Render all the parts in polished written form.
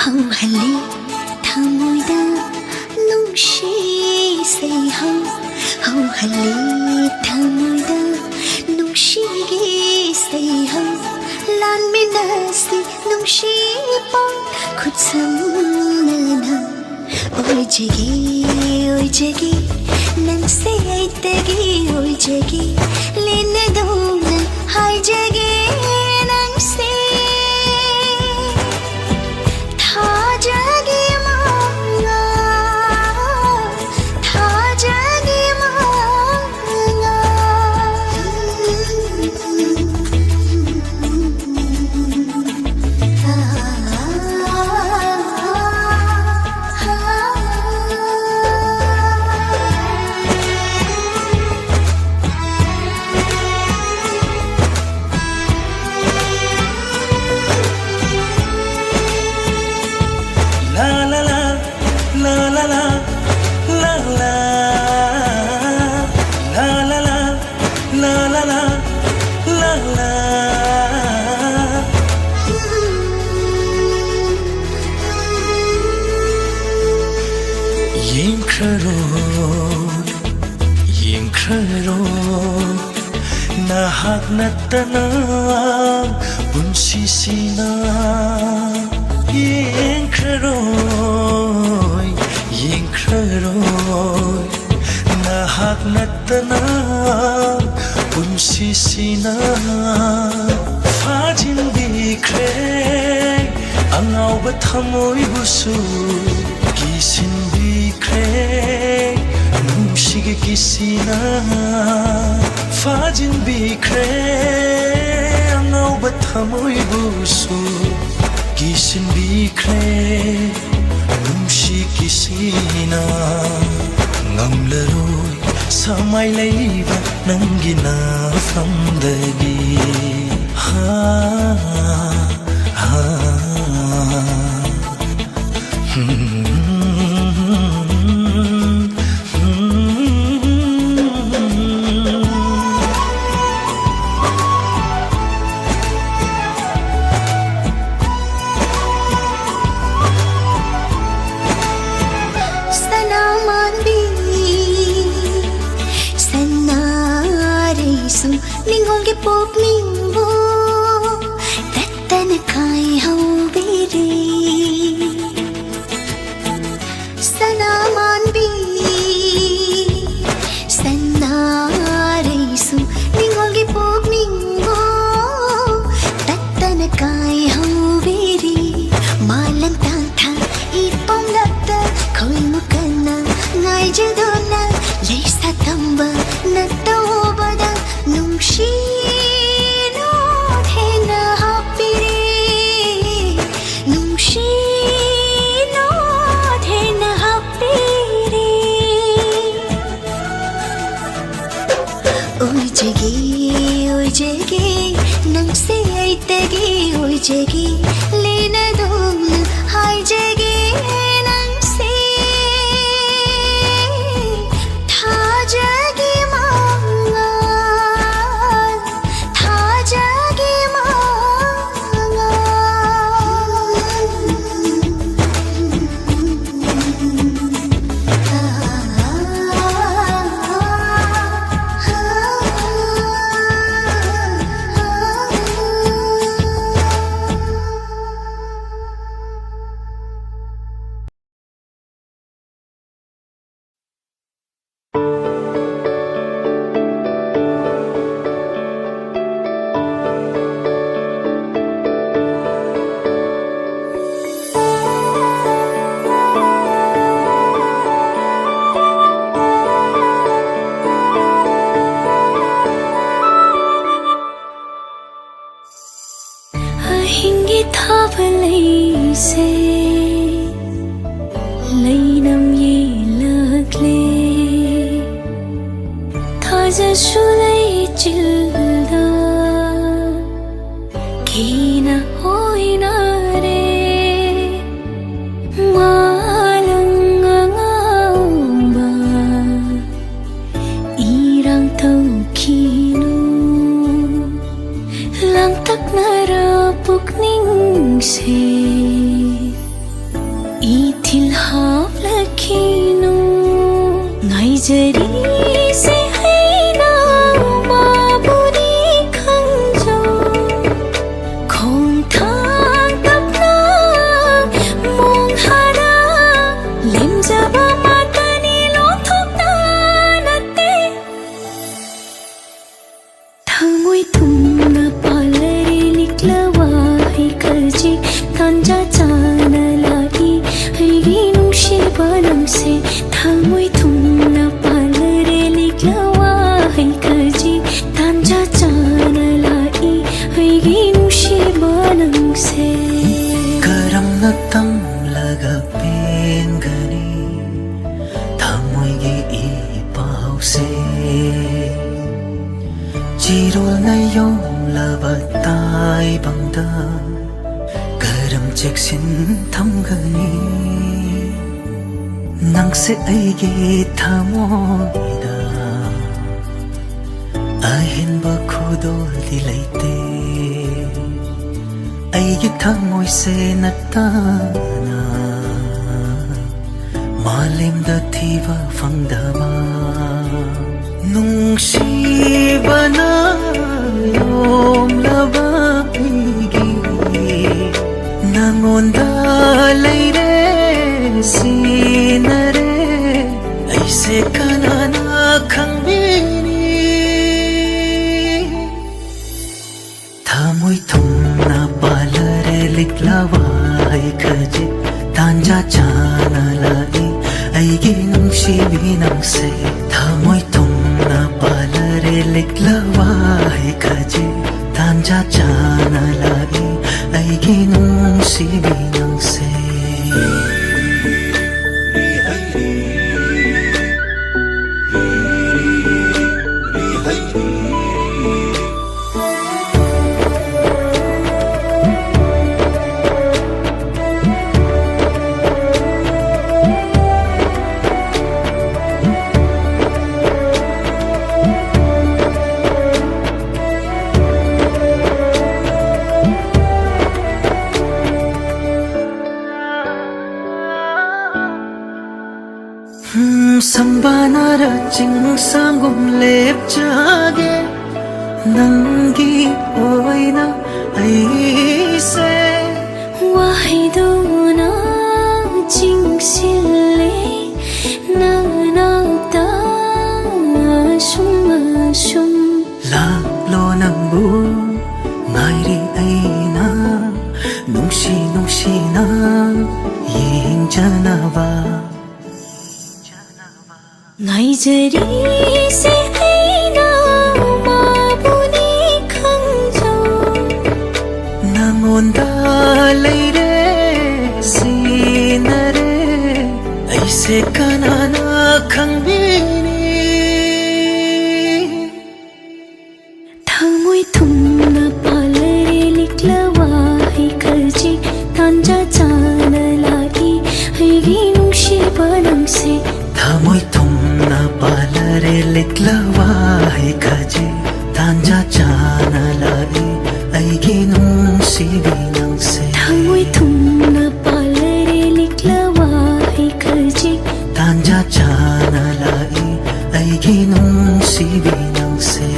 ꯍꯧꯍꯜꯂꯤ ꯊꯃꯣꯏꯗ ꯅꯨꯡꯁꯤ ꯁꯩꯍꯧ ꯍꯧꯍꯜꯂꯤ ꯊꯃꯣꯏꯗ ꯅꯨꯡꯁꯤꯒꯤ ꯁꯩꯍꯧ ꯂꯥꯟꯃꯤꯟꯅꯁꯤ ꯅꯨꯡꯁꯤꯄꯣꯡ ꯈꯨꯠꯁꯝꯅꯅ ꯑꯣꯏꯖꯒꯦ ꯑꯣꯏꯖꯒꯦ ꯅꯪꯁꯦ ꯑꯩꯇꯒꯤ ꯑꯣꯏꯖꯒꯦ ꯂꯦꯟꯅꯗꯧꯅ ꯍꯥꯏꯖꯒꯦ ꯅꯪꯁꯦ थाजगे मांगा थाजगे मांगा Nahak natanang punsisina yengkharoy nahak natanang punsisina fajin bikre angau bathamoy busu kisin bikre nungshige kisina fajin bikre angau bathamoy busu kisin bikre nungshi kisina ngamlaroy samay layba nangina famdagi ha ha Ningolge pop ningbo tattana kai haubere sanaman bi sanaresu ningolge pop ningbo tattana kai haubere malang tang tha ipong latta khoi mukana ngai jadona leisa tamba natobada nungshi no thena hapire nungshi no thena hapire oi jege nang se aitagi oi jege lena dum hai jege nang se tha jage manga से लैनम ये लगले थाजा शुलै चिल्दा किन होइन nungse Ithil haplakhinu Ngaijari se haina maburi khangjo Khong thang tapna mong hara lemjaba matani lothokna natte Thamoi thumna palare liklawa hai karji tanja chana lagi haigi nungshi banamse Thamoi thumna palare liklawa hai karji tanja chana lagi haigi nungshi banamse Karam na tam laga pen gani Thamoi gi ipaw se Jirol na yong labatay bangda Karam cheksin tham gani Nang se ay gi thamoi da Ahin ba khudol dilayte Ay gi thamoi se natana Malim da thiva fangdama Nungsiba na yom labagi Nangonda layre sinare Aise kanana khangbini Thamoi thumna palare liklawa hai khaje Tanja chana lai aigi nungsibi nangse Thamoi thumna palare liklawa hai khaje Tanja chana lai aigi nungsibi nangse Sambanara ching sangum lep jage Nangi oina aise Wahiduna jingsile nanakta sum Laklo nangbu ngairi aina Nungsi na ying janava Ngaijari se haina mabuni khangjo Nangonda layre sinare Aise kanana khangbini Thamoi thumna palare liklawa hai karji tanja chana lagi haigi nungshi banamse Thamoi thumna palare liklawa hai khaje Tanja chana lai aigi nungsibi nangse Thamoi thumna palare liklawa hai karji Tanja chana lai aigi nungsibi nangse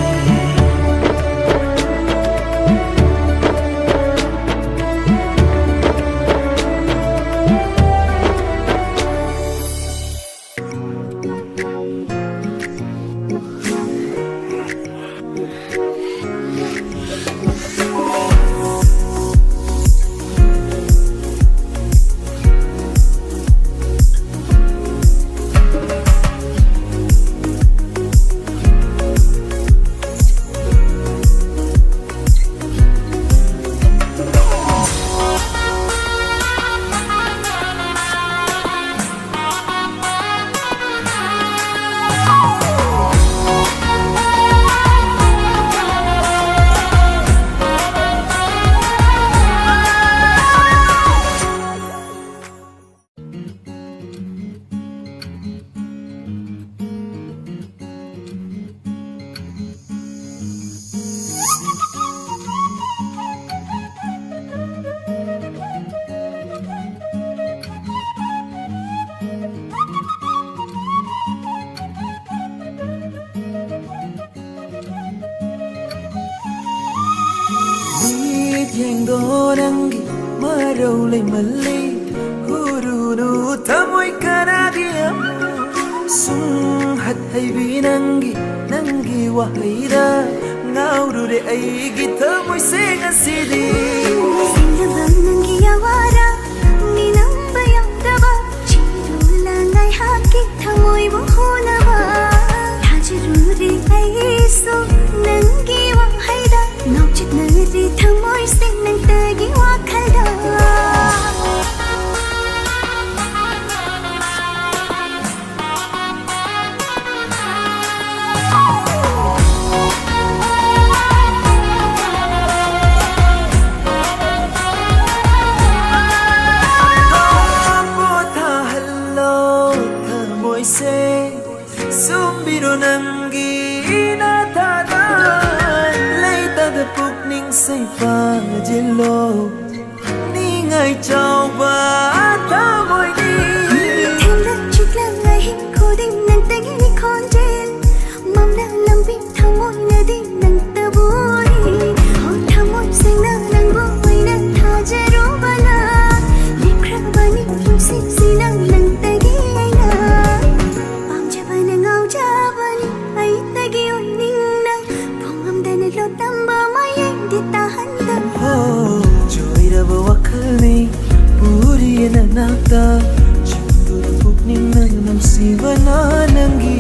yengdo nangi marau malli hurunu thamoi kanadiya sung hat haibi nangi wahaida ngaurure aigi thamoi se ngasidi Singabang nangi awara ninamba yangdaba chirulangai haki thamoi bohonaba hajiruri aiso nangi wahaida nauchit nari thamoi se nangtagi wakhalda Sumbiro nangi natada leita da pukning say fajilo ningai chawba tamoy ni Themla chiklang ngai hik koding nang tagi ni konjel mamla lambi thamoy na di nang taboi ho thamoy sing na nang boy na thajaru bana likra bani si si nang tagi aina pamjabana ngau jabani ai tagi oi ning na phongam dana lo tamba mai di tahan da ho joira ba wakhani puri na nakta chindur pukning na nam sivana nangi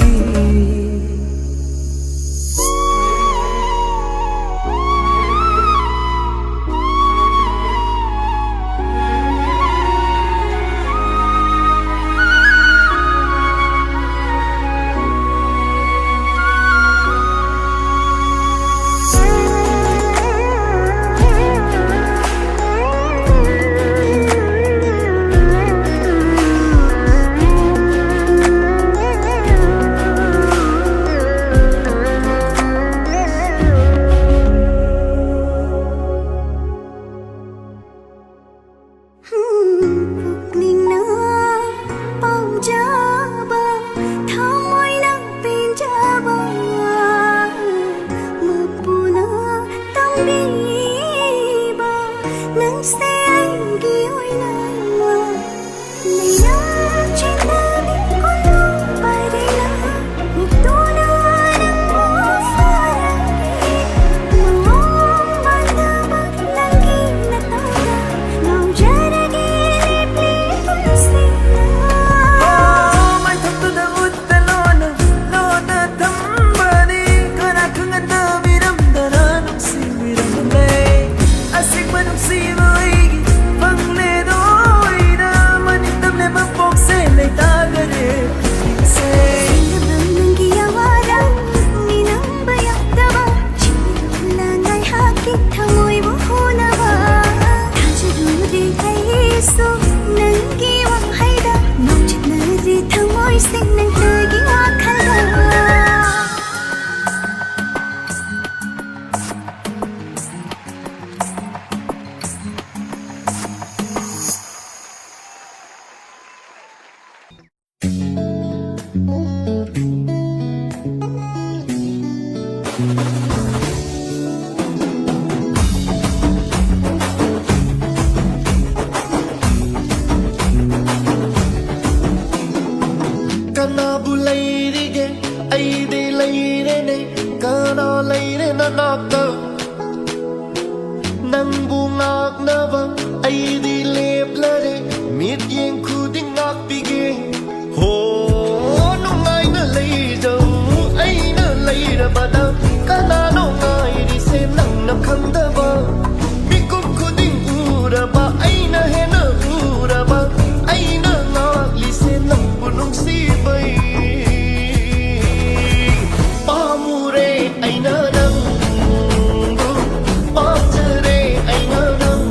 Aina nang, pamjare aina nang.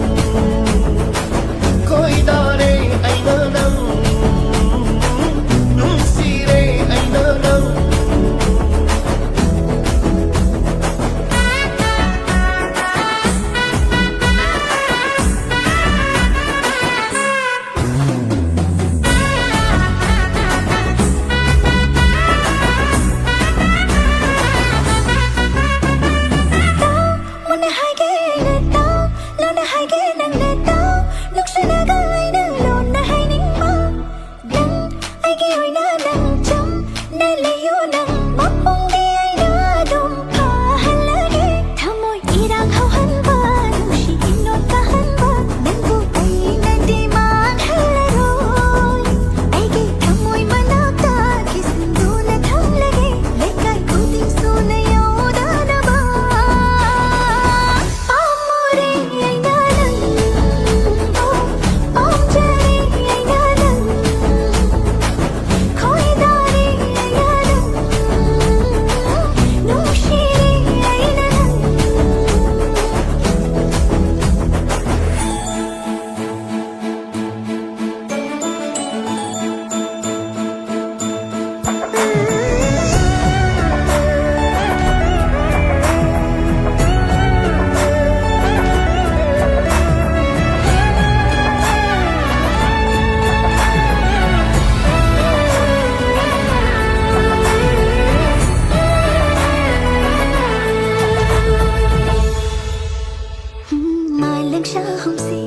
siya humsi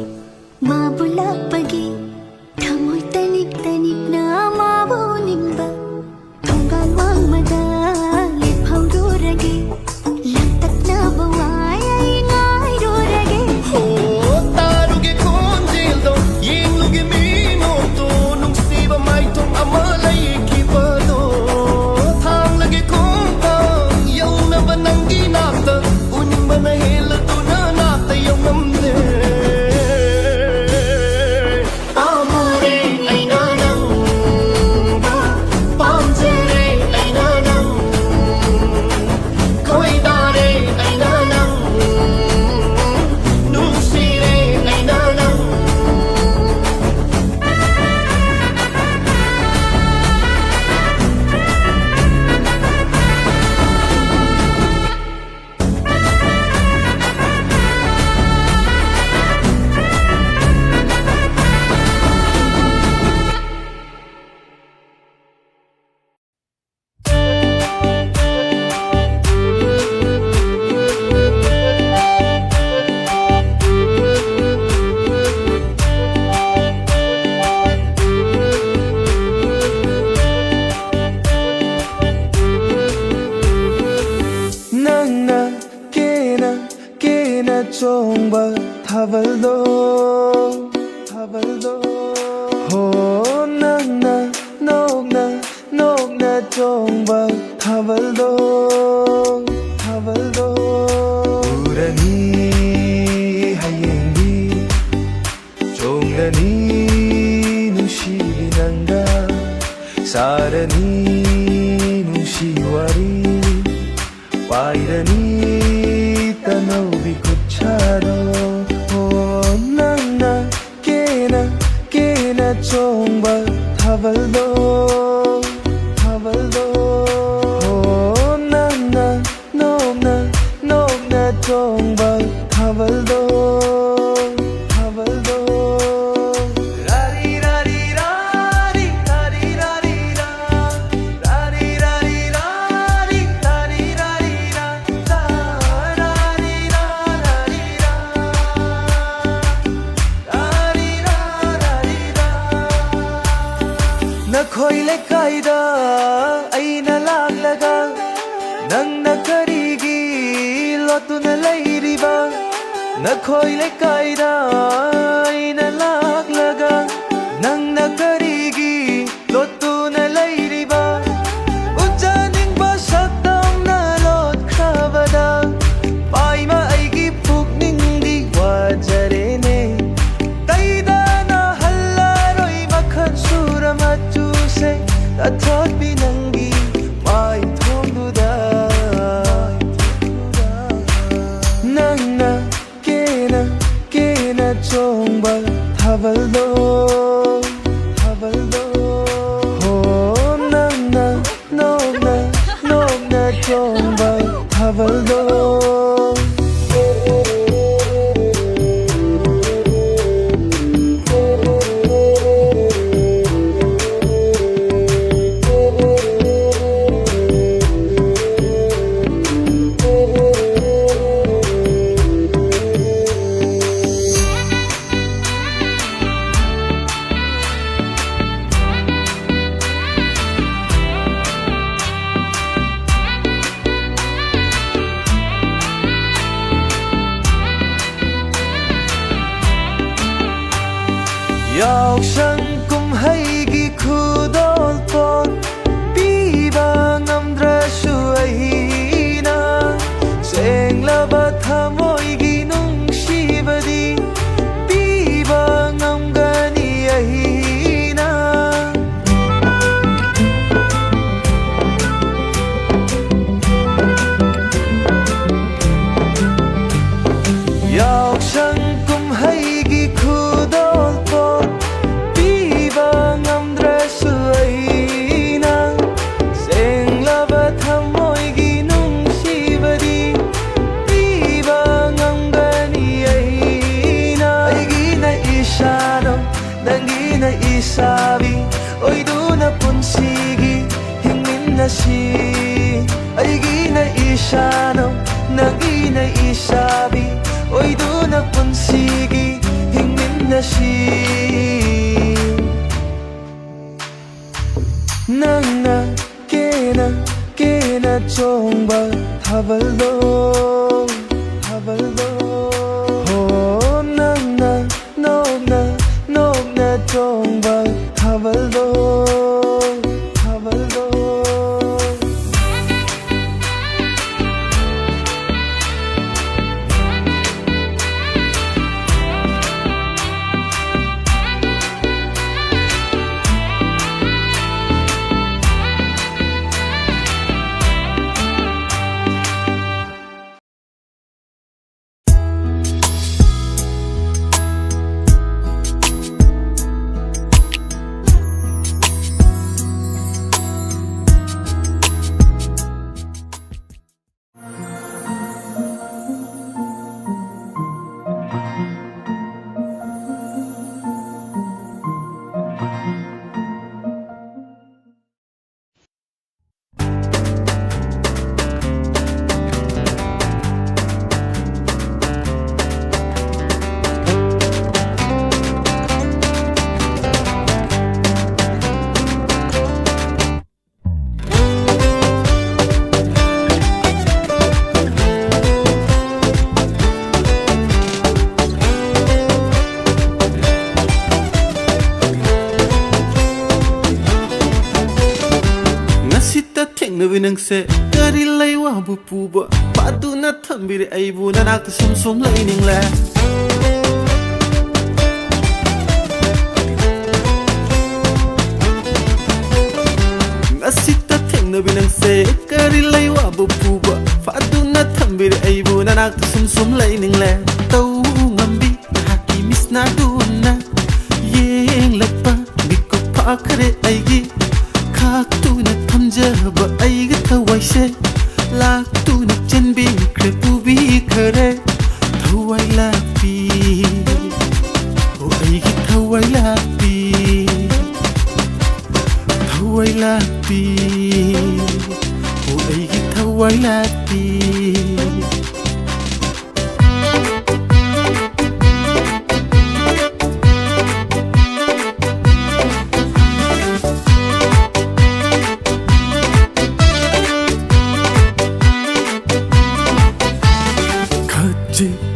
mabulapagi thamoy tanik na mabuning ba thonggalwang madalit phawdurage lantak na baway ay ngayrurage taruge konjildo yengluge minuto nungsiba maitong amalay kipado thanglage kongtang yauna banang ginakta uning banahila tuna nakta yung namde amore ay nanang ba pamjere ay nanang koidare ay nanang nusire ay nanang Nangna kena chongba thabaldo ho nangna nokna chongba thabaldo urani hayengi chongani nusibinanga sarani nushiwari Wairani tanaw bikutsado Oh nangna kena chongba thabaldo Oh nangna nokna chongba thabaldo Rari rari rari rari rari rari rari rari rari rari Nakhoile kaida aina laglaga nangna karigi lotuna lairiba Nakhoile kaida aina laglaga nangna karigi lotuna lairiba Ujaning basakdang nalot khabada paima aigi pukning di wajarene kaida na hallaroi makhan suramatu se athot binangi mai thongduda nangna kena chongba thabaldo ho nangna nokna chongba thabaldo Yauksan kumhaigi khudol pon piba ngamdrasu ahina senglaba thamoigi nungsibadi piba ngamgani ahina Yauksan kumhaigi khudol pon piba ngamdrasu ahina senglaba thamoigi nungsibadi piba ngamgani ahina aigina isano nangina isabi oiduna punsigi hingminasi aigina isano nangina isabi oiduna punsigi ngasi nangna kena chongba thabaldo ho nangna nopna chongba thabaldo Nangse kari lai wa bu pu ba padu na thambire ai bu na nak sum sum lai ning la asita theng na binangse kari lai wa bu pu ba padu na thambire ai bu na nak sum sum lai ning la tau ngambi haki mis na du na yeng lakpa biko pa khare ai gi khak tu na thamjaba ai ga thawai se lak tu na chanbi khre pu bi khare thawai la pi o ai gi thawai la pi thawai la pi o ai gi thawai la pi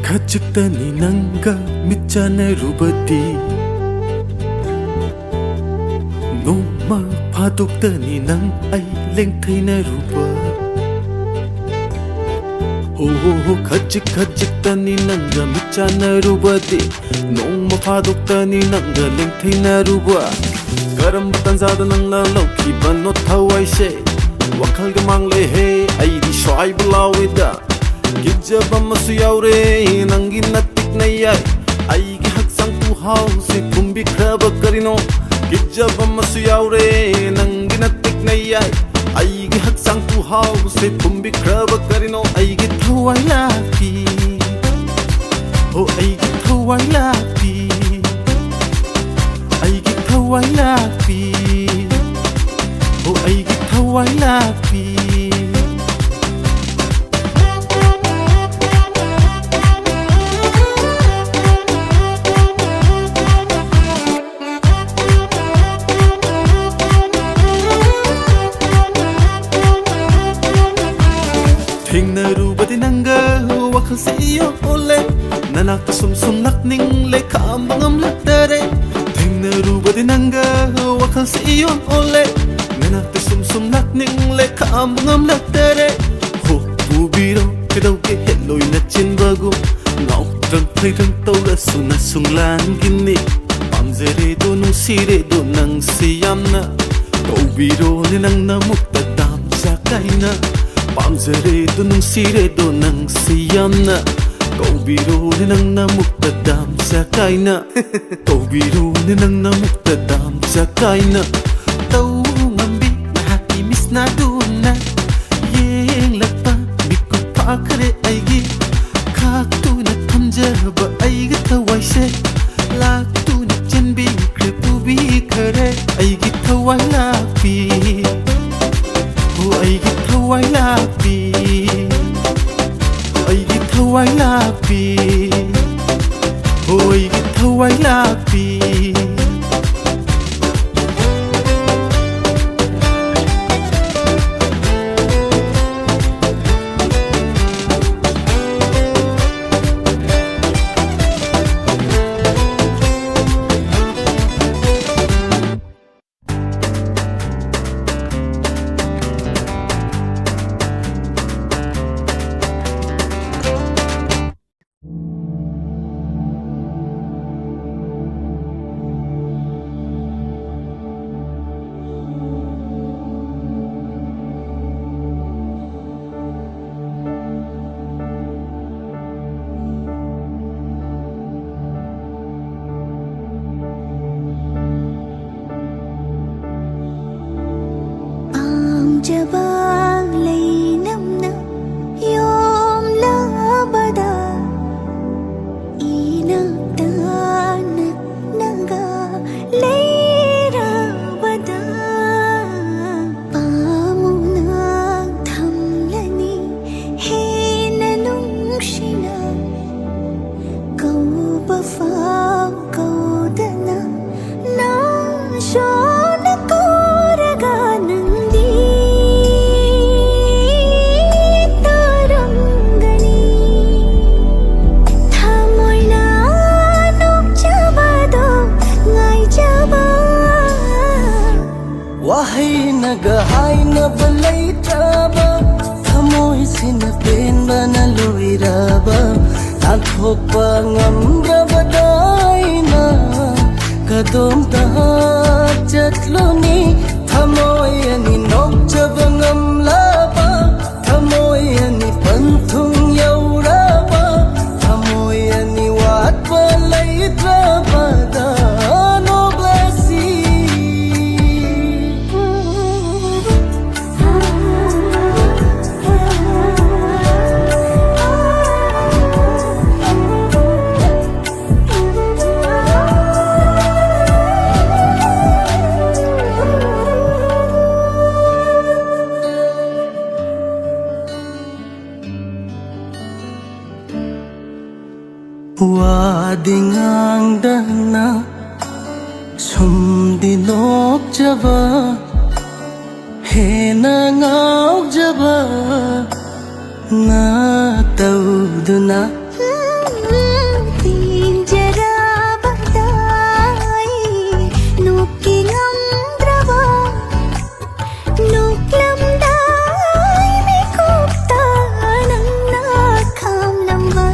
Khajik-tani nanga michana rubati Noma phadok-tani nang ai lengthaina ruba Ho khajik-tani nanga michana rubati Noma phadok-tani nanga lengthaina ruba Karamba tanzada nangla laukiba no thawai se Wakhalga mangle he ai di shwai bulawida Gijaba masu yaure nangi natik na yai Aigi haksang tu hau se kumbi kraba karino Gijaba masu yaure nangi natik na yai Aigi haksang tu hau se kumbi kraba karino Aigi thawai lapi Oh aigi thawai lapi Aigi thawai lapi Oh aigi thawai lapi Rubati nanga wakhal se iyo ole nanak sum sum lakning le kham bangam lakdare thengna rubati nanga wakhal se iyo ole nanak sum sum lakning le kham bangam lakdare ho bubiro kedau ke heloi na chinbagu ngau rang phai rang tau la suna sunglan gini pamjere do nusire do nang siyamna bubiro ni nang na mukta dam sakaina Pamjare do nungsire do nang siyamna Kaubiro ni nang namukta dam sa kaina Kaubiro ni nang namukta dam sa kaina Tau ngambi na haki mis na duna Yeng lakpa biko pa khare aigi Khak tu na thamjaba aiga thawai se Lak tu na chanbi khre pu bi khare Aigi thawai lapi Aigi thawai lapi Aigi thawai lapi Aigi thawai wai lakpi Jabang lainam na yom labada inagdan naga lairabada pamunang thamlani henanung shina kauba faw kaudana na shona koraga nandi Wahai nagahai na balay traba Kamoy sinapin ba na luiraba Taghok pa ngamrabaday na Kadom tahat jatlo ni Kamoy ani nokjaba ngamlaba Kamoy ani panthung yauraba Kamoy ani wat balay traba da Wadingang dana sumdinok jaba hena ngau jaba na tauduna Tinjara badai nuking amdraba nuklam dai mikupta nang nakam lamba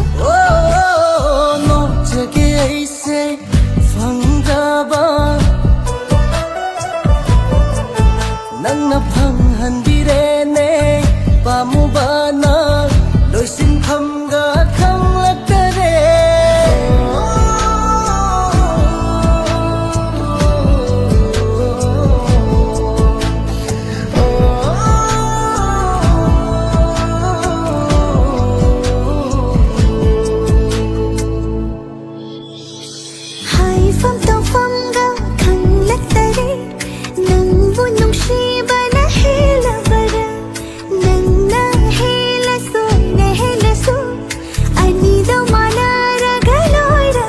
Nang napanghandirene pamubana loisin phamga khanglakare hai fam to fam ga khanglakare nang bunong shiba na hela bara nang na hela so ani do mana ragaloy ra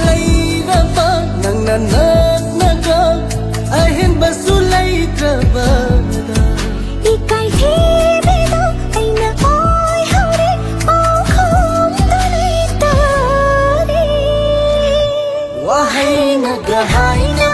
lairaba nang nanak naga ahin basulay trabada ikai thibe do ai na oi haure o khom dali tari Wahai nagahai na